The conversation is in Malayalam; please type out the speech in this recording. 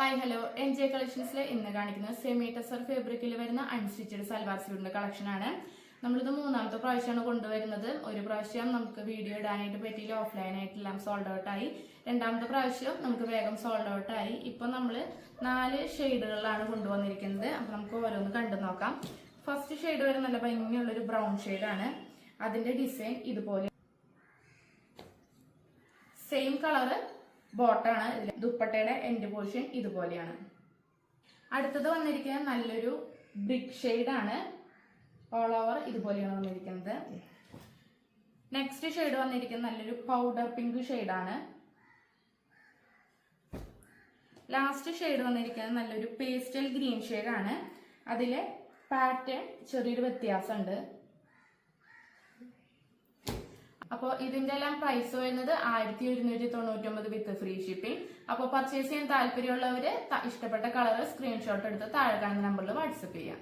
ഹായ് ഹലോ എൻജെ കളക്ഷൻസിൽ ഇന്ന് കാണിക്കുന്നത് സെമി ടെസർ ഫാബ്രിക്കിൽ വരുന്ന അൺസ്റ്റിച്ചഡ് സൽവാർ സ്യൂട്ടിന്റെ കളക്ഷൻ ആണ്. നമ്മളിത് മൂന്നാമത്തെ പ്രാവശ്യമാണ് കൊണ്ടുവരുന്നത്. ഒരു പ്രാവശ്യം നമുക്ക് വീഡിയോ ഇടാനായിട്ട് പറ്റിയില്ല, ഓഫ്ലൈൻ ആയിട്ടെല്ലാം സോൾഡ് ഔട്ട് ആയി. രണ്ടാമത്തെ പ്രാവശ്യം നമുക്ക് വേഗം സോൾഡ് ഔട്ട് ആയി. ഇപ്പൊ നമ്മൾ 4 ഷെയ്ഡുകളിലാണ് കൊണ്ടുവന്നിരിക്കുന്നത്. അപ്പൊ നമുക്ക് ഓരോന്ന് കണ്ടു നോക്കാം. ഫസ്റ്റ് ഷെയ്ഡ് വരെ നല്ല ഭംഗിയുള്ള ഒരു ബ്രൗൺ ഷെയ്ഡാണ്. അതിന്റെ ഡിസൈൻ ഇതുപോലെ സെയിം കളറ് ബോട്ടാണ്. ദുപ്പട്ടയുടെ എൻഡ് പോർഷൻ ഇതുപോലെയാണ്. അടുത്തത് വന്നിരിക്കുന്നത് നല്ലൊരു ബ്രിക്ക് ഷെയ്ഡാണ്. ഓൾ ഓവർ ഇതുപോലെയാണ് വന്നിരിക്കുന്നത്. നെക്സ്റ്റ് ഷെയ്ഡ് വന്നിരിക്കുന്നത് നല്ലൊരു പൗഡർ പിങ്ക് ഷെയ്ഡാണ്. ലാസ്റ്റ് ഷെയ്ഡ് വന്നിരിക്കുന്നത് നല്ലൊരു പേസ്റ്റൽ ഗ്രീൻ ഷെയ്ഡാണ്. അതിലെ പാറ്റേൺ ചെറിയൊരു വ്യത്യാസമുണ്ട്. അപ്പോൾ ഇതിന്റെ എല്ലാം പ്രൈസ് വരുന്നത് 1199 വിത്ത് ഫ്രീ ഷിപ്പിംഗ്. അപ്പോൾ പർച്ചേസ് ചെയ്യാൻ താല്പര്യമുള്ളവര് ഇഷ്ടപ്പെട്ട കളർ സ്ക്രീൻഷോട്ട് എടുത്ത് താഴെ കാണുന്ന നമ്പറിൽ വാട്സപ്പ് ചെയ്യാം.